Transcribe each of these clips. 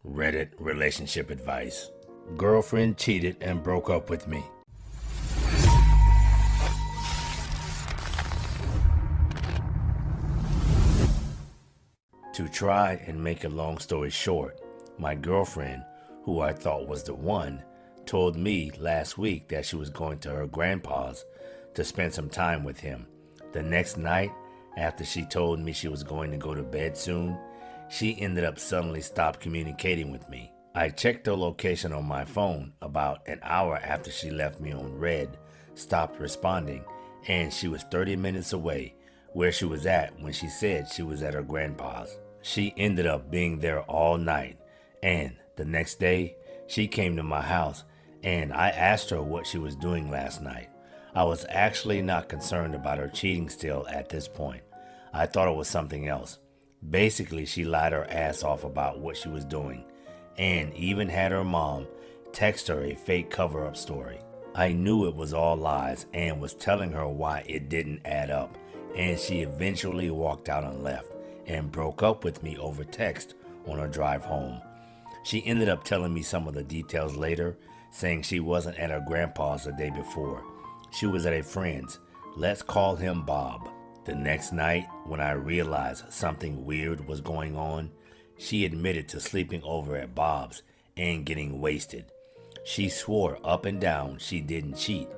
Reddit relationship advice. Girlfriend cheated and broke up with me. To try and make a long story short, my girlfriend, who I thought was the one, told me last week that she was going to her grandpa's to spend some time with him. The next night, after she told me she was going to go to bed soon, she ended up suddenly stopped communicating with me. I checked her location on my phone about an hour after she left me on red, stopped responding, and she was 30 minutes away where she was at when she said she was at her grandpa's. She ended up being there all night, and the next day she came to my house and I asked her what she was doing last night. I was actually not concerned about her cheating still at this point. I thought it was something else. Basically, she lied her ass off about what she was doing and even had her mom text her a fake cover-up story. I knew it was all lies and was telling her why it didn't add up, and she eventually walked out and left and broke up with me over text on her drive home. She ended up telling me some of the details later, saying she wasn't at her grandpa's the day before. She was at a friend's. Let's call him Bob. The next night, when I realized something weird was going on, she admitted to sleeping over at Bob's and getting wasted. She swore up and down she didn't cheat,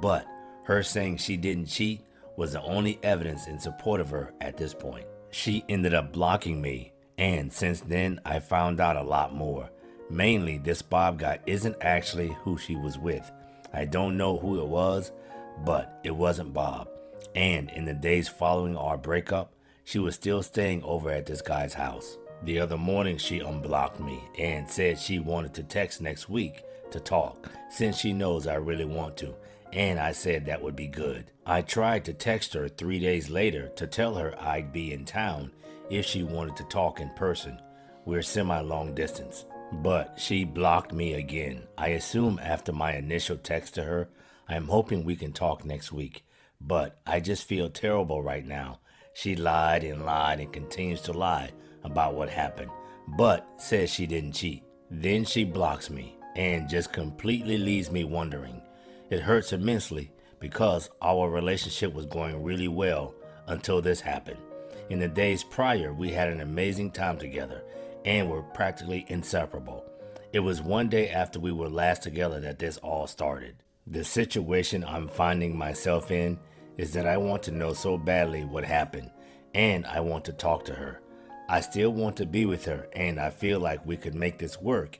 but her saying she didn't cheat was the only evidence in support of her at this point. She ended up blocking me, and since then I found out a lot more. Mainly, this Bob guy isn't actually who she was with. I don't know who it was, but it wasn't Bob. And in the days following our breakup, she was still staying over at this guy's house. The other morning she unblocked me and said she wanted to text next week to talk, since she knows I really want to, and I said that would be good. I tried to text her 3 days later to tell her I'd be in town if she wanted to talk in person. We're semi-long distance. But she blocked me again. I assume after my initial text to her, I'm hoping we can talk next week. But I just feel terrible right now. She lied and continues to lie about what happened, but says she didn't cheat. Then she blocks me and just completely leaves me wondering. It hurts immensely because our relationship was going really well until this happened. In the days prior, we had an amazing time together and were practically inseparable. It was one day after we were last together that this all started. The situation I'm finding myself in is that I want to know so badly what happened, and I want to talk to her. I still want to be with her, and I feel like we could make this work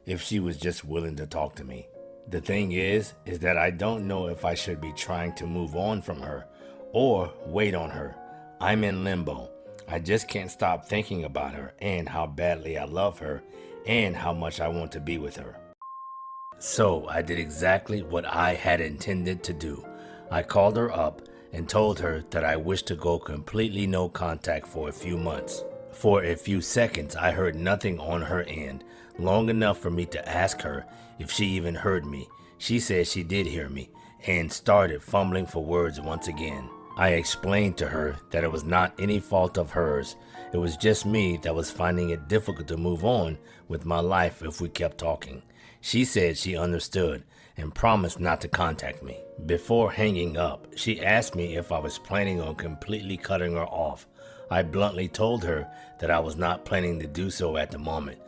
if she was just willing to talk to me. The thing is that I don't know if I should be trying to move on from her or wait on her. I'm in limbo. I just can't stop thinking about her and how badly I love her and how much I want to be with her. So I did exactly what I had intended to do. I called her up and told her that I wished to go completely no contact for a few months. For a few seconds, I heard nothing on her end, long enough for me to ask her if she even heard me. She said she did hear me and started fumbling for words once again. I explained to her that it was not any fault of hers. It was just me that was finding it difficult to move on with my life if we kept talking. She said she understood and promised not to contact me. Before hanging up, she asked me if I was planning on completely cutting her off. I bluntly told her that I was not planning to do so at the moment,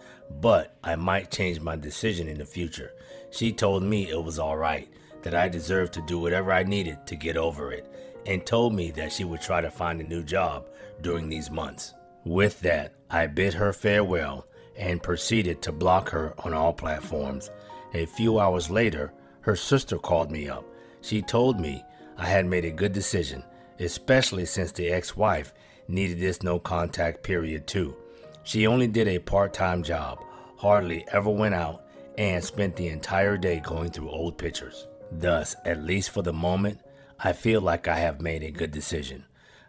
but I might change my decision in the future. She told me it was alright, that I deserved to do whatever I needed to get over it, and told me that she would try to find a new job during these months. With that, I bid her farewell and proceeded to block her on all platforms. A few hours later, her sister called me up. She told me I had made a good decision, especially since the ex-wife needed this no contact period too. She only did a part-time job, hardly ever went out, and spent the entire day going through old pictures. Thus, at least for the moment, I feel like I have made a good decision.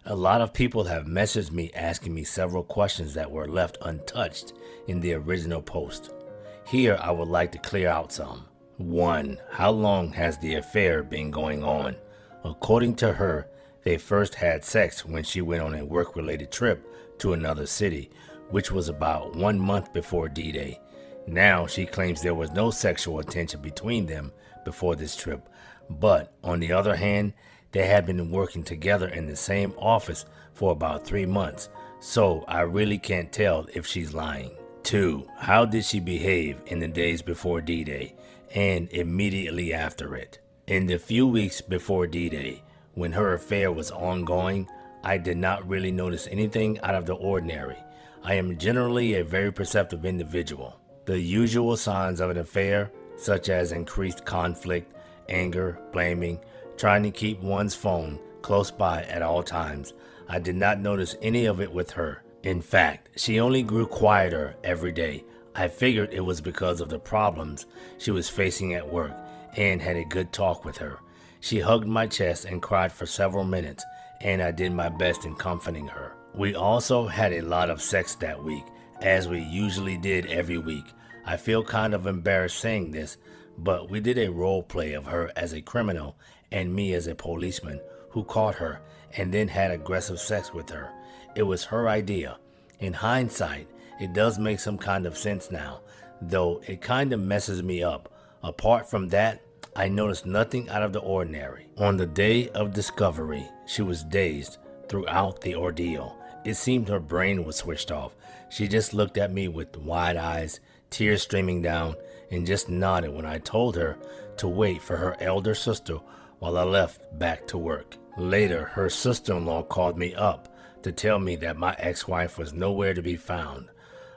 A lot of people have messaged me asking me several questions that were left untouched in the original post. Here I would like to clear out some. 1. How long has the affair been going on? According to her, they first had sex when she went on a work-related trip to another city, which was about 1 month before D-Day. Now she claims there was no sexual attention between them before this trip, but on the other hand, they had been working together in the same office for about 3 months, so I really can't tell if she's lying. 2. How did she behave in the days before D-Day and immediately after it? In the few weeks before D-Day, when her affair was ongoing, I did not really notice anything out of the ordinary. I am generally a very perceptive individual. The usual signs of an affair, such as increased conflict, anger, blaming, trying to keep one's phone close by at all times, I did not notice any of it with her. In fact, she only grew quieter every day. I figured it was because of the problems she was facing at work and had a good talk with her. She hugged my chest and cried for several minutes, and I did my best in comforting her. We also had a lot of sex that week, as we usually did every week. I feel kind of embarrassed saying this, but we did a role play of her as a criminal and me as a policeman who caught her and then had aggressive sex with her. It was her idea. In hindsight, it does make some kind of sense now, though it kind of messes me up. Apart from that, I noticed nothing out of the ordinary. On the day of discovery, she was dazed throughout the ordeal. It seemed her brain was switched off. She just looked at me with wide eyes, tears streaming down, and just nodded when I told her to wait for her elder sister while I left back to work. Later, her sister-in-law called me up to tell me that my ex-wife was nowhere to be found.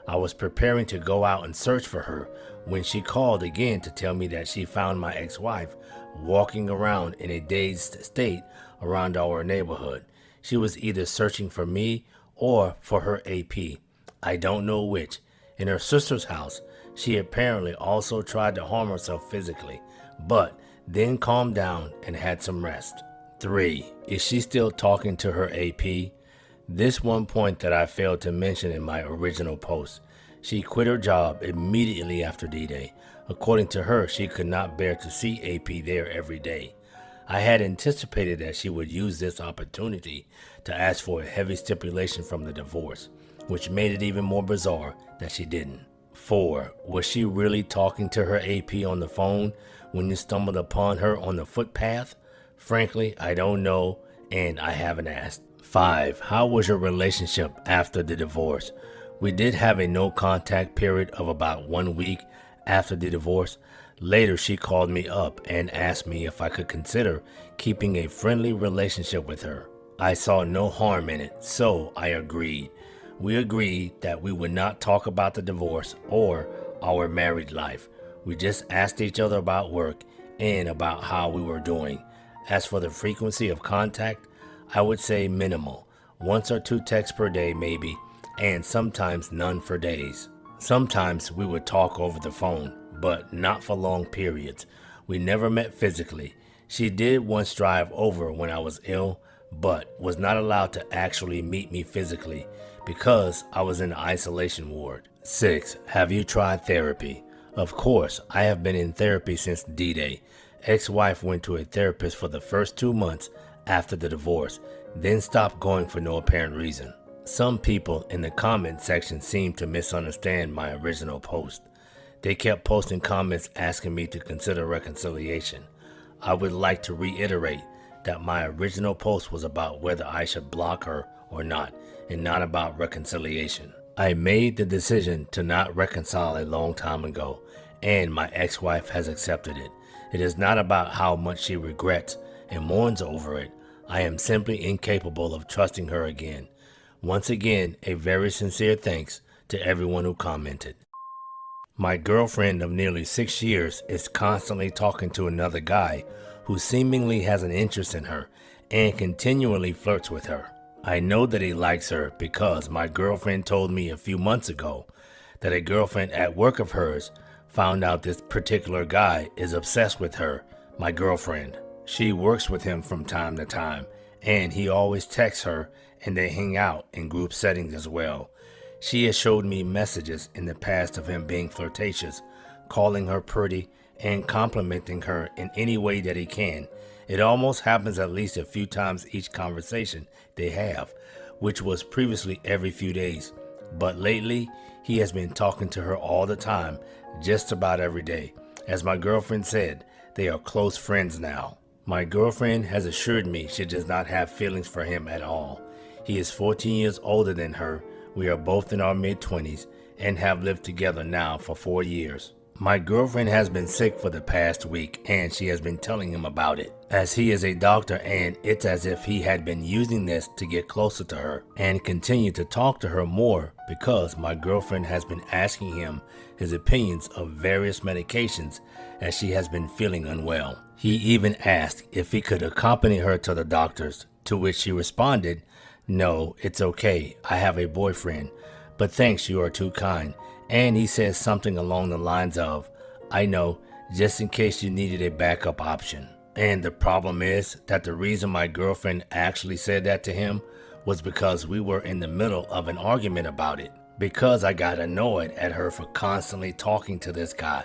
I was preparing to go out and search for her when she called again to tell me that she found my ex-wife walking around in a dazed state around our neighborhood. She was either searching for me or for her AP. I don't know which. In her sister's house, she apparently also tried to harm herself physically, but then calmed down and had some rest. 3. Is she still talking to her AP? This one point that I failed to mention in my original post. She quit her job immediately after D-Day. According to her, she could not bear to see AP there every day. I had anticipated that she would use this opportunity to ask for a heavy stipulation from the divorce, which made it even more bizarre that she didn't. 4. Was she really talking to her AP on the phone when you stumbled upon her on the footpath? Frankly, I don't know, and I haven't asked. 5. How was your relationship after the divorce? We did have a no contact period of about 1 week after the divorce. Later, she called me up and asked me if I could consider keeping a friendly relationship with her. I saw no harm in it, so I agreed. We agreed that we would not talk about the divorce or our married life. We just asked each other about work and about how we were doing. As for the frequency of contact, I would say minimal. 1 or 2 texts per day maybe, and sometimes none for days. Sometimes we would talk over the phone, but not for long periods. We never met physically. She did once drive over when I was ill, but was not allowed to actually meet me physically because I was in the isolation ward. 6. Have you tried therapy? Of course, I have been in therapy since D-Day. Ex-wife went to a therapist for the first 2 months after the divorce, then stopped going for no apparent reason. Some people in the comment section seemed to misunderstand my original post. They kept posting comments asking me to consider reconciliation. I would like to reiterate that my original post was about whether I should block her or not, and not about reconciliation. I made the decision to not reconcile a long time ago, and my ex-wife has accepted it. It is not about how much she regrets and mourns over it. I am simply incapable of trusting her again. Once again, a very sincere thanks to everyone who commented. My girlfriend of nearly 6 years is constantly talking to another guy who seemingly has an interest in her and continually flirts with her. I know that he likes her because my girlfriend told me a few months ago that a girlfriend at work of hers found out this particular guy is obsessed with her, my girlfriend. She works with him from time to time, and he always texts her and they hang out in group settings as well. She has showed me messages in the past of him being flirtatious, calling her pretty, and complimenting her in any way that he can. It almost happens at least a few times each conversation they have, which was previously every few days. but lately he has been talking to her all the time, just about every day. As my girlfriend said, they are close friends now. My girlfriend has assured me she does not have feelings for him at all. He is 14 years older than her. We are both in our mid-20s and have lived together now for 4 years. My girlfriend has been sick for the past week and she has been telling him about it, as he is a doctor, and it's as if he had been using this to get closer to her and continue to talk to her more, because my girlfriend has been asking him his opinions of various medications as she has been feeling unwell. He even asked if he could accompany her to the doctors, to which she responded, "No, it's okay. I have a boyfriend, but thanks, you are too kind." And he says something along the lines of, "I know, just in case you needed a backup option." And the problem is that the reason my girlfriend actually said that to him was because we were in the middle of an argument about it. Because I got annoyed at her for constantly talking to this guy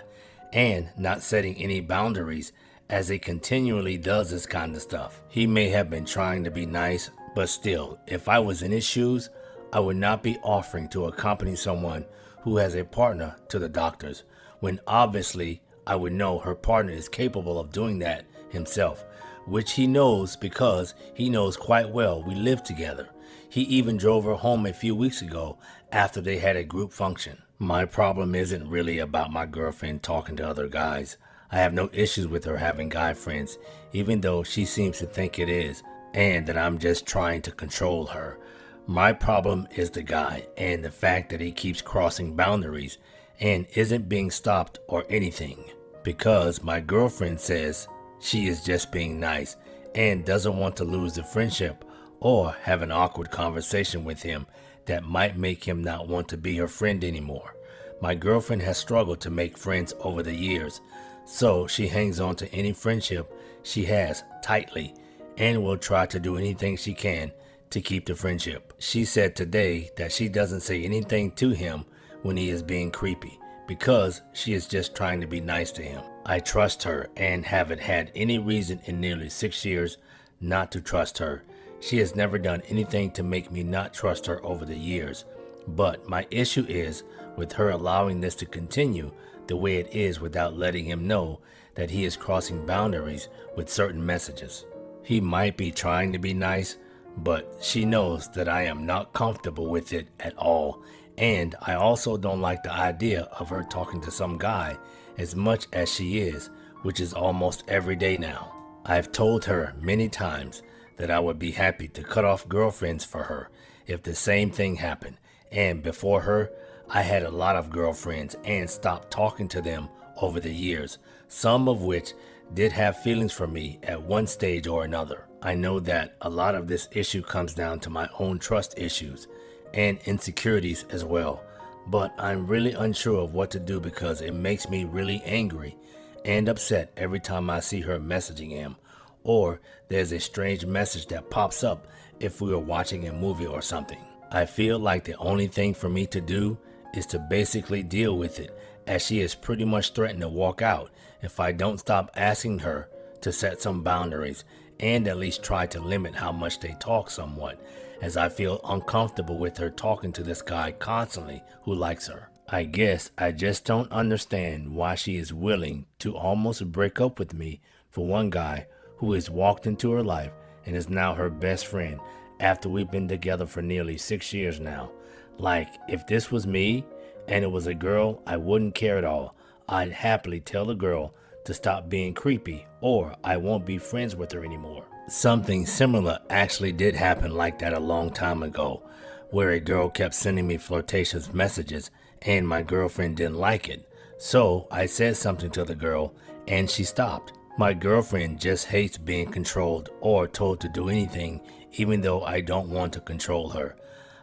and not setting any boundaries, as he continually does this kind of stuff. He may have been trying to be nice, but still, if I was in his shoes, I would not be offering to accompany someone who has a partner to the doctors, when obviously I would know her partner is capable of doing that himself, which he knows because he knows quite well we live together. He even drove her home a few weeks ago after they had a group function. My problem isn't really about my girlfriend talking to other guys. I have no issues with her having guy friends, even though she seems to think it is, and that I'm just trying to control her. My problem is the guy, and the fact that he keeps crossing boundaries and isn't being stopped or anything. Because my girlfriend says she is just being nice and doesn't want to lose the friendship or have an awkward conversation with him that might make him not want to be her friend anymore. My girlfriend has struggled to make friends over the years, so she hangs on to any friendship she has tightly and will try to do anything she can to keep the friendship. She said today that she doesn't say anything to him when he is being creepy, because she is just trying to be nice to him. I trust her and haven't had any reason in nearly 6 years not to trust her. She has never done anything to make me not trust her over the years. But my issue is with her allowing this to continue the way it is without letting him know that he is crossing boundaries with certain messages. He might be trying to be nice, but she knows that I am not comfortable with it at all, and I also don't like the idea of her talking to some guy as much as she is, which is almost every day now. I've told her many times that I would be happy to cut off girlfriends for her if the same thing happened, and before her, I had a lot of girlfriends and stopped talking to them over the years, some of which did have feelings for me at one stage or another. I know that a lot of this issue comes down to my own trust issues and insecurities as well, but I'm really unsure of what to do because it makes me really angry and upset every time I see her messaging him, or there's a strange message that pops up if we are watching a movie or something. I feel like the only thing for me to do is to basically deal with it, as she is pretty much threatened to walk out if I don't stop asking her to set some boundaries and at least try to limit how much they talk somewhat, as I feel uncomfortable with her talking to this guy constantly who likes her. I guess I just don't understand why she is willing to almost break up with me for one guy who has walked into her life and is now her best friend after we've been together for nearly 6 years now. Like, if this was me and it was a girl, I wouldn't care at all. I'd happily tell the girl to stop being creepy, or I won't be friends with her anymore. Something similar actually did happen like that a long time ago, where a girl kept sending me flirtatious messages and my girlfriend didn't like it. So I said something to the girl and she stopped. My girlfriend just hates being controlled or told to do anything, even though I don't want to control her.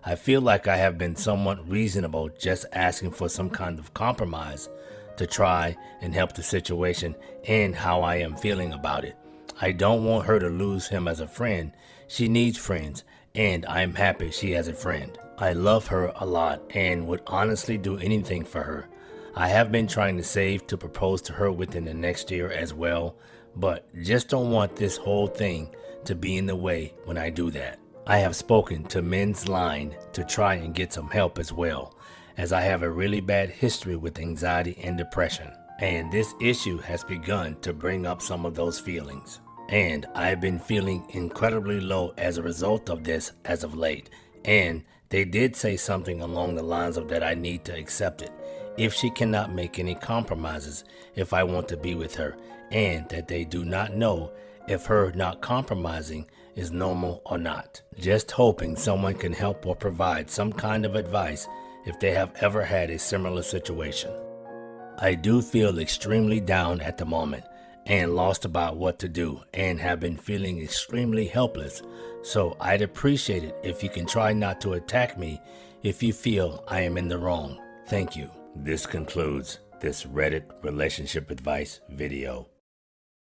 I feel like I have been somewhat reasonable, just asking for some kind of compromise to try and help the situation and how I am feeling about it. I don't want her to lose him as a friend. She needs friends, and I'm happy she has a friend. I love her a lot and would honestly do anything for her. I have been trying to save to propose to her within the next year as well, but just don't want this whole thing to be in the way when I do that. I have spoken to Men's Line to try and get some help as well, as I have a really bad history with anxiety and depression, and this issue has begun to bring up some of those feelings. And I've been feeling incredibly low as a result of this as of late, and they did say something along the lines of that I need to accept it if she cannot make any compromises if I want to be with her, and that they do not know if her not compromising is normal or not. Just hoping someone can help or provide some kind of advice if they have ever had a similar situation. I do feel extremely down at the moment and lost about what to do, and have been feeling extremely helpless, so I'd appreciate it if you can try not to attack me if you feel I am in the wrong. Thank you. This concludes this Reddit relationship advice video.